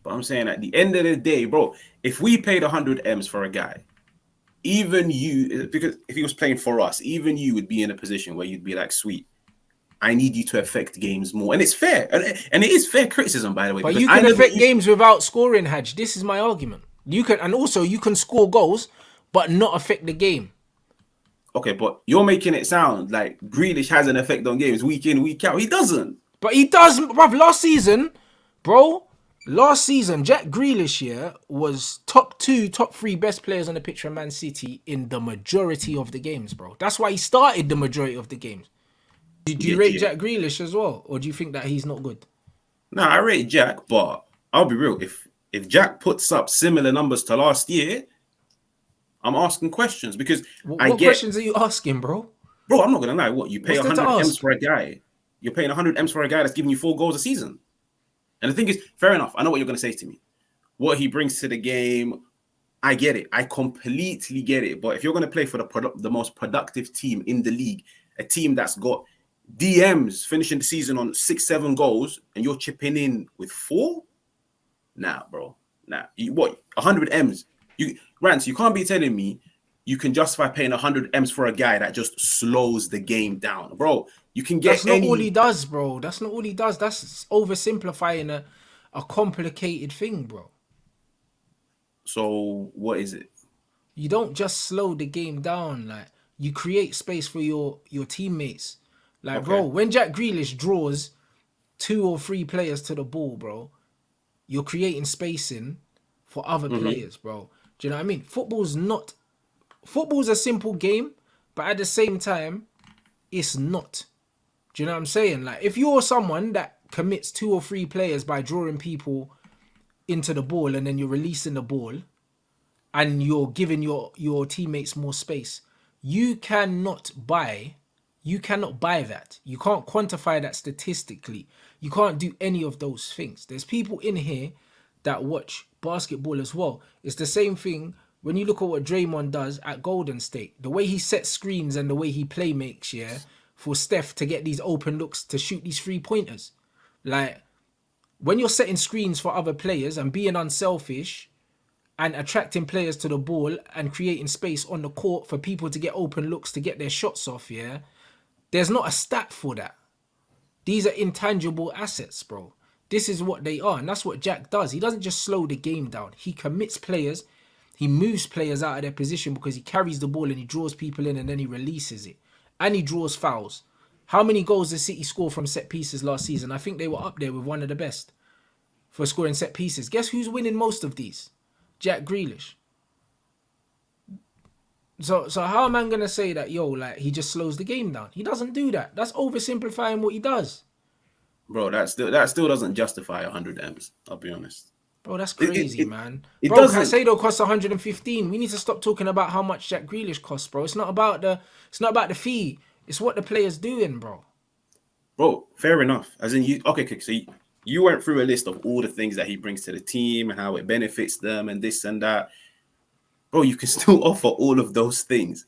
But I'm saying at the end of the day, bro, if we paid 100 M's for a guy, even you, because if he was playing for us, even you would be in a position where you'd be like, sweet, I need you to affect games more. And it's fair. And it is fair criticism, by the way, But because you I can never affect used games without scoring, Hadj. This is my argument. You can, and also you can score goals, but not affect the game. Okay, but you're making it sound like Grealish has an effect on games week in, week out. He doesn't. But he does, bruv. Last season, Jack Grealish here was top 2, top 3 best players on the pitch for Man City in the majority of the games, bro. That's why he started the majority of the games. Do you Yeah, rate yeah. Jack Grealish as well, or do you think that he's not good? No, I rate Jack, but I'll be real. If Jack puts up similar numbers to last year, I'm asking questions because I What get, questions are you asking, bro? bro, I'm not gonna lie. What you pay What's there to 100 M's ask? for a guy? You're paying 100 M's for a guy that's giving you 4 goals a season. And the thing is, fair enough. I know what you're gonna say to me. What he brings to the game, I get it. I completely get it. But if you're gonna play for the most productive team in the league, a team that's got DMs finishing the season on 6, 7 goals, and you're chipping in with 4, nah, bro. Nah. What 100 M's? Rants, you can't be telling me you can justify paying 100 M's for a guy that just slows the game down, bro. You can get That's not all he any. does, bro. That's not all he does. That's oversimplifying a complicated thing, bro. So what is it? You don't just slow the game down. Like, you create space for your teammates. Like, bro, Okay. when Jack Grealish draws 2 or 3 players to the ball, bro, you're creating spacing for other Mm-hmm. players, bro. Do you know what I mean? Football's a simple game, but at the same time, it's not. Do you know what I'm saying? Like, if you're someone that commits 2 or 3 players by drawing people into the ball and then you're releasing the ball and you're giving your teammates more space, you cannot buy that. You can't quantify that statistically. You can't do any of those things. There's people in here that watch basketball as well. It's the same thing when you look at what Draymond does at Golden State. The way he sets screens and the way he play makes, yeah, for Steph to get these open looks to shoot these 3-pointers. Like, when you're setting screens for other players and being unselfish and attracting players to the ball and creating space on the court for people to get open looks to get their shots off, yeah, there's not a stat for that. These are intangible assets, bro. This is what they are, and that's what Jack does. He doesn't just slow the game down. He commits players, he moves players out of their position because he carries the ball and he draws people in and then he releases it. And he draws fouls. How many goals did City score from set pieces last season? I think they were up there with one of the best for scoring set pieces. Guess who's winning most of these? Jack Grealish. So how am I gonna say that, yo, like, he just slows the game down? He doesn't do that. That's oversimplifying what he does. Bro, that still doesn't justify 100 M's, I'll be honest. Bro, that's It it, crazy, it, man. it Bro, doesn't. Caicedo costs 115. We need to stop talking about how much Jack Grealish costs, bro. It's not about the fee. It's what the player's doing, bro. Bro, fair enough. As in you okay, so you went through a list of all the things that he brings to the team and how it benefits them and this and that. Bro, you can still offer all of those things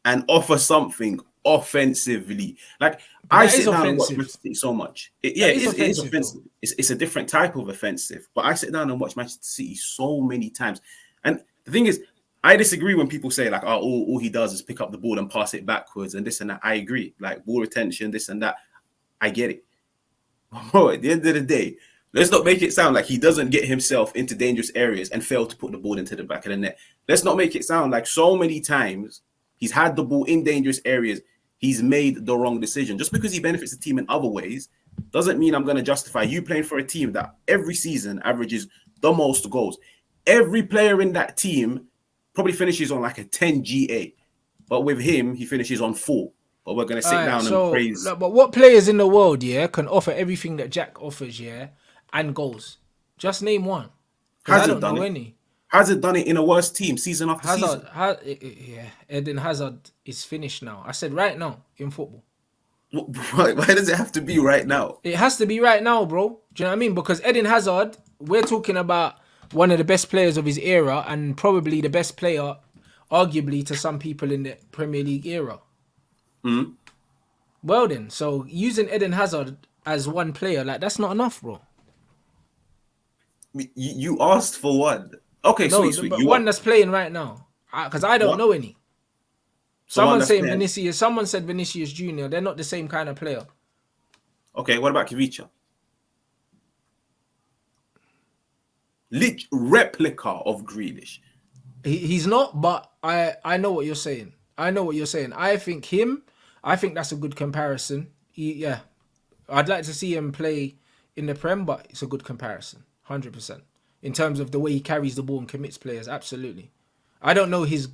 and offer something offensively. Like, But I that is sit down and watch offensive. Manchester City so much. Yeah, That it is is offensive, though. offensive. It's a different type of offensive. But I sit down and watch Manchester City so many times. And the thing is, I disagree when people say, like, oh, all he does is pick up the ball and pass it backwards and this and that. I agree. Like, ball retention, this and that. I get it. Bro, at the end of the day, let's not make it sound like he doesn't get himself into dangerous areas and fail to put the ball into the back of the net. Let's not make it sound like so many times he's had the ball in dangerous areas, he's made the wrong decision. Just because he benefits the team in other ways doesn't mean I'm going to justify you playing for a team that every season averages the most goals. Every player in that team probably finishes on like a 10 GA, but with him, he finishes on 4. But we're going to All sit right, down and so, praise. like, but what players in the world, yeah, can offer everything that Jack offers, yeah, and goals? Just name one, because I Hazard don't done know it. any. Hazard done it in a worse team season after Hazard, season. yeah, Eden Hazard is finished now. I said right now in football. Why does it have to be right now? It has to be right now, bro. Do you know what I mean? Because Eden Hazard, we're talking about one of the best players of his era and probably the best player, arguably, to some people in the Premier League era. Mm-hmm. Well then, so using Eden Hazard as one player, like, that's not enough, bro. You asked for one. Okay, No, sweet, sweet. but You one want that's playing right now. Because I don't what? know any. Someone Someone that's saying playing. Vinicius. Someone said Vinicius Junior. They're not the same kind of player. Okay, what about Kivicha? Replica of Grealish. He's not, but I know what you're saying. I know what you're saying. I think him. I think that's a good comparison. Yeah, I'd like to see him play in the Prem, but it's a good comparison, 100%. In terms of the way he carries the ball and commits players, absolutely. I don't know his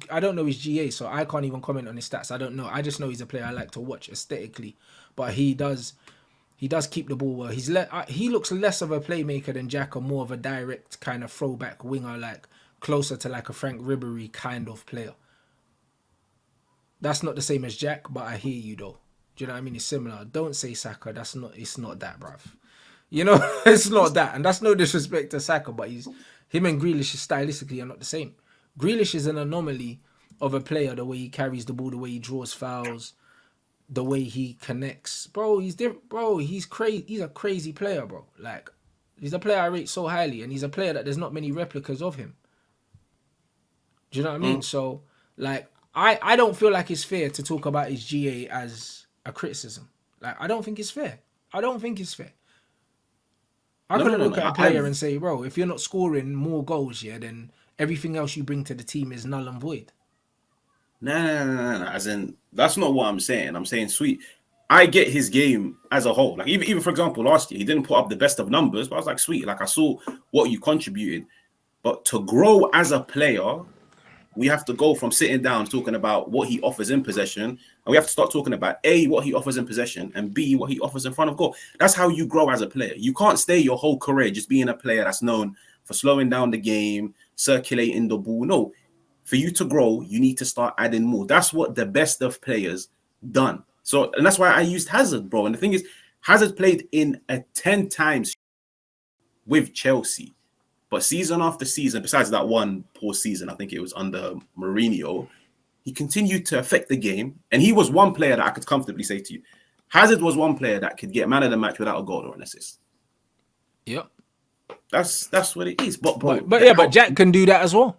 GA, so I can't even comment on his stats. I don't know. I just know he's a player I like to watch aesthetically, but he does keep the ball well. He looks less of a playmaker than Jack, or more of a direct kind of throwback winger, like closer to like a Frank Ribery kind of player. That's not the same as Jack, but I hear you though. Do you know what I mean? It's similar. Don't say Saka. That's not. It's not that, bruv. You know, it's not that, and that's no disrespect to Saka, but him and Grealish stylistically are not the same. Grealish is an anomaly of a player. The way he carries the ball, the way he draws fouls, the way he connects, bro. He's different, bro. He's crazy. He's a crazy player, bro. Like, he's a player I rate so highly, and he's a player that there's not many replicas of him. Do you know what I mean? Mm. So, like, I don't feel like it's fair to talk about his GA as a criticism. Like, I don't think it's fair. I don't think it's fair. I No, no, couldn't no, look no. at a player and say, bro, if you're not scoring more goals, yeah, then everything else you bring to the team is null and void. No, no, no, no, no. As in, that's not what I'm saying. I'm saying, sweet. I get his game as a whole. Like even for example, last year he didn't put up the best of numbers, but I was like, sweet. Like I saw what you contributed, but to grow as a player, we have to go from sitting down talking about what he offers in possession, and we have to start talking about A, what he offers in possession, and B, what he offers in front of goal. That's how you grow as a player. You can't stay your whole career just being a player that's known for slowing down the game, circulating the ball. No, for you to grow, you need to start adding more. That's what the best of players done. So, and that's why I used Hazard, bro. And the thing is, Hazard played in a 10 times with Chelsea. But season after season, besides that one poor season, I think it was under Mourinho, he continued to affect the game. And he was one player that I could comfortably say to you, Hazard was one player that could get man of the match without a goal or an assist. Yep. That's what it is. But bro, But Jack can do that as well.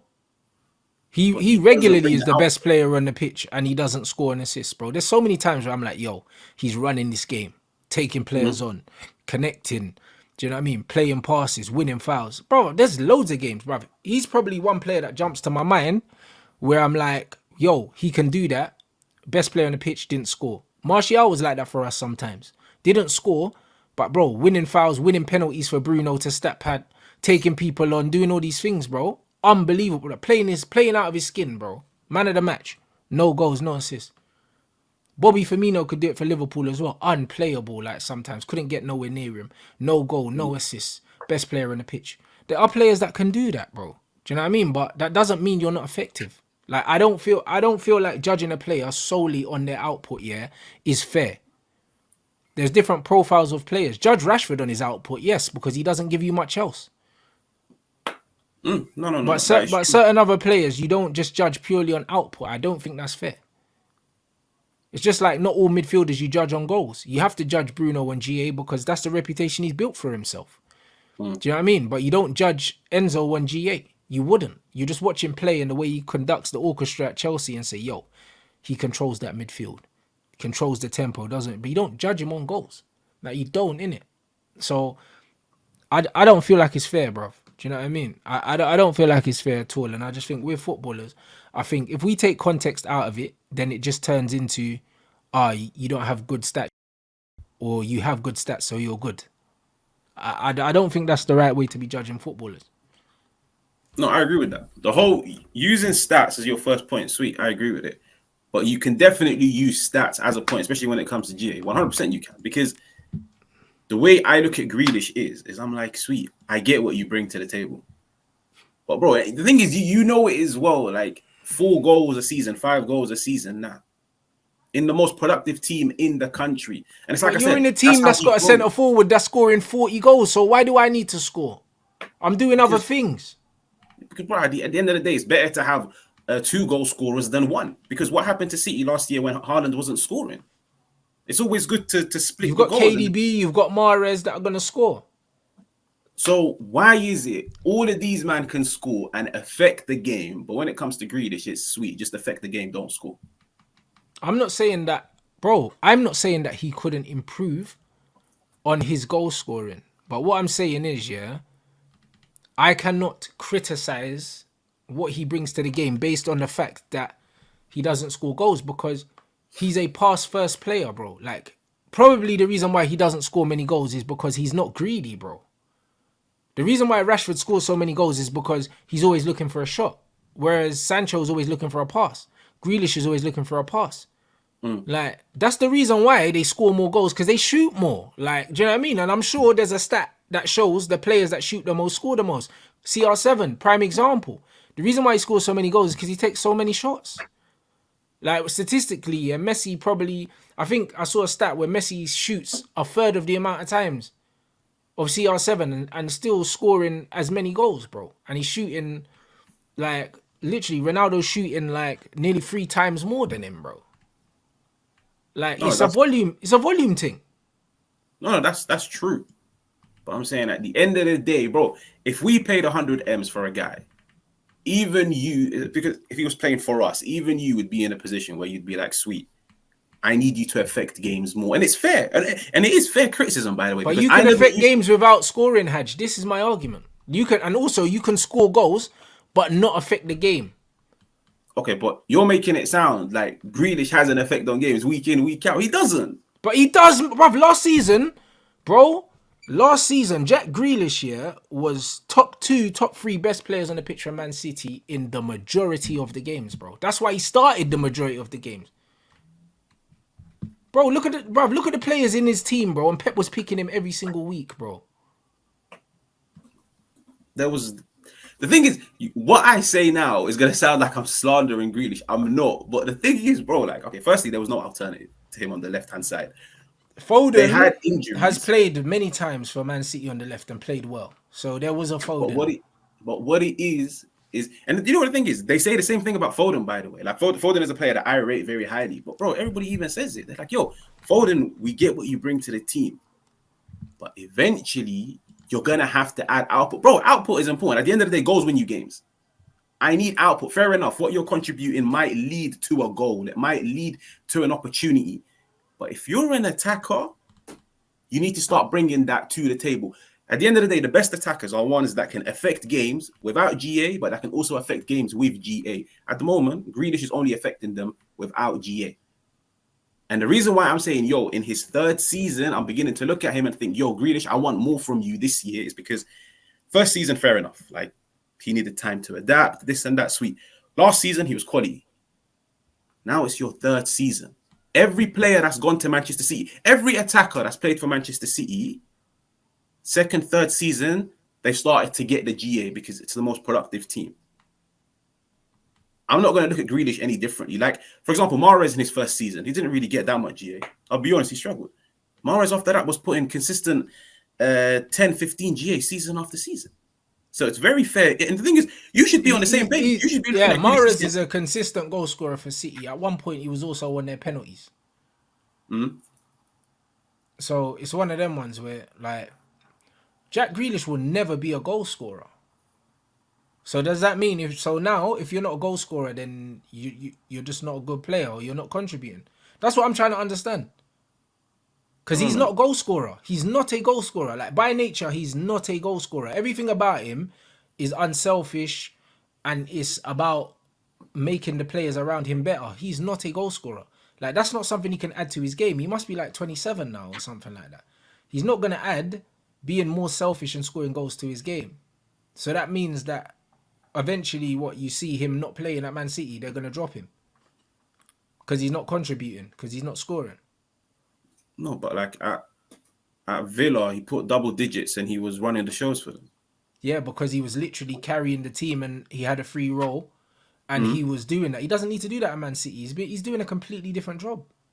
He he doesn't regularly bring is the the out. best player on the pitch, and he doesn't score an assist, bro. There's so many times where I'm like, yo, he's running this game, taking players on, connecting. Do you know what I mean? Playing passes, winning fouls, bro. There's loads of games, bro. He's probably one player that jumps to my mind where I'm like, yo, he can do that. Best player on the pitch, didn't score. Martial was like that for us sometimes. Didn't score, but bro, winning fouls, winning penalties for Bruno to stat pad, taking people on, doing all these things, bro. Unbelievable. Playing out of his skin, bro. Man of the match. No goals, no assists. Bobby Firmino could do it for Liverpool as well. Unplayable, like sometimes. Couldn't get nowhere near him. No goal, no assists. Best player on the pitch. There are players that can do that, bro. Do you know what I mean? But that doesn't mean you're not effective. Like I don't feel like judging a player solely on their output, yeah, is fair. There's different profiles of players. Judge Rashford on his output, yes, because he doesn't give you much else. No, no, no, But no. That is true. certain other players, you don't just judge purely on output. I don't think that's fair. It's just like not all midfielders you judge on goals. You have to judge Bruno and GA because that's the reputation he's built for himself. Do you know what I mean? But you don't judge Enzo and GA. You wouldn't. You just watch him play and the way he conducts the orchestra at Chelsea and say, yo, he controls that midfield. Controls the tempo, doesn't it? But you don't judge him on goals. Like you don't, innit? So I don't feel like it's fair, bro. Do you know what I mean? I don't feel like it's fair at all. And I just think we're footballers. I think if we take context out of it, then it just turns into, you don't have good stats or you have good stats, so you're good. I don't think that's the right way to be judging footballers. No, I agree with that. The whole using stats as your first point, sweet. I agree with it. But you can definitely use stats as a point, especially when it comes to GA. 100% you can. Because the way I look at Grealish is I'm like, sweet, I get what you bring to the table. But bro, the thing is, you know it as well. Like 4 goals a season, 5 goals a season now. In the most productive team in the country. And it's like But I you're said, in a that's team how that's he got a grows. centre forward that's scoring 40 goals. So why do I need to score? I'm doing other things. Because bro, at the end of the day, it's better to have 2 goal scorers than 1. Because what happened to City last year when Haaland wasn't scoring? It's always good to You've split the got goals. And KDB, you've got Mahrez that are going to score. So why is it all of these men can score and affect the game, but when it comes to Grealish, it's sweet, just affect the game, don't score. I'm not saying that, bro. I'm not saying that he couldn't improve on his goal scoring. But what I'm saying is, yeah, I cannot criticize what he brings to the game based on the fact that he doesn't score goals because he's a pass first player, bro. Like, probably the reason why he doesn't score many goals is because he's not greedy, bro. The reason why Rashford scores so many goals is because he's always looking for a shot, whereas Sancho's always looking for a pass. Grealish is always looking for a pass. Like, that's the reason why they score more goals, because they shoot more. Like, do you know what I mean? And I'm sure there's a stat that shows the players that shoot the most score the most. CR7, prime example. The reason why he scores so many goals is because he takes so many shots. Like, statistically, yeah, Messi probably, I think I saw a stat where Messi shoots a third of the amount of times of CR7 and still scoring as many goals, bro. And he's shooting, like, literally, Ronaldo's shooting, like, nearly 3 times more than him, bro. Like, No, it's a volume thing. no, that's true. But I'm saying at the end of the day, bro, if we paid 100 M's for a guy, even you, because if he was playing for us, even you would be in a position where you'd be like, sweet, I need you to affect games more. And it's fair. And it is fair criticism, by the way, But because you I can never affect used. games without scoring, Haj. This is my argument. You can, and also you can score goals, but not affect the game. Okay, but you're making it sound like Grealish has an effect on games week in, week out. He doesn't. But he does, bruv. Last season, Jack Grealish here was top 2, top 3 best players on the pitch for Man City in the majority of the games, bro. That's why he started the majority of the games. Bro, look at the players in his team, bro. And Pep was picking him every single week, bro. There was the thing is, what I say now is gonna sound like I'm slandering Grealish. I'm not. But the thing is, bro, like, okay, firstly, there was no alternative to him on the left hand side. They Foden had has injuries, played many times for Man City on the left and played well. So there was a but Foden. what it is, and you know what the thing is, they say the same thing about Foden, by the way. Like Foden is a player that I rate very highly, but bro, everybody even says it. They're like, yo, Foden, we get what you bring to the team, but eventually you're gonna have to add output. Bro, output is important. At the end of the day, goals win you games. I need output. Fair enough. What you're contributing might lead to a goal. It might lead to an opportunity. But if you're an attacker, you need to start bringing that to the table. At the end of the day, the best attackers are ones that can affect games without GA, but that can also affect games with GA. At the moment, Grealish is only affecting them without GA. And the reason why I'm saying, yo, in his 3rd season, I'm beginning to look at him and think, yo, Grealish, I want more from you this year, is because first season, fair enough. Like, he needed time to adapt, this and that, sweet. Last season, he was quality. Now it's your 3rd season. Every player that's gone to Manchester City, every attacker that's played for Manchester City, 2nd, 3rd season, they started to get the GA because it's the most productive team. I'm not going to look at Grealish any differently. Like, for example, Mahrez in his 1st season, he didn't really get that much GA. I'll be honest, he struggled. Mahrez after that was putting consistent 10, 15 GA season after season. So it's very fair. And the thing is, you should be on the same page. You should be looking Yeah, at Mahrez Grealish. is a consistent goal scorer for City. At one point, he was also on their penalties. Mm-hmm. So it's one of them ones where, like, Jack Grealish will never be a goal scorer. So does that mean if you're not a goal scorer, then you're just not a good player or you're not contributing? That's what I'm trying to understand. Because I don't he's know. not a goal scorer. He's not a goal scorer. Like, by nature, he's not a goal scorer. Everything about him is unselfish and it's about making the players around him better. He's not a goal scorer. Like, that's not something he can add to his game. He must be like 27 now or something like that. He's not going to add being more selfish and scoring goals to his game. So that means that eventually what you see him not playing at Man City, they're going to drop him. Because he's not contributing, because he's not scoring. No, but like at Villa, he put double digits and he was running the shows for them. Yeah, because he was literally carrying the team and he had a free role and he was doing that. He doesn't need to do that at Man City. He's doing a completely different job.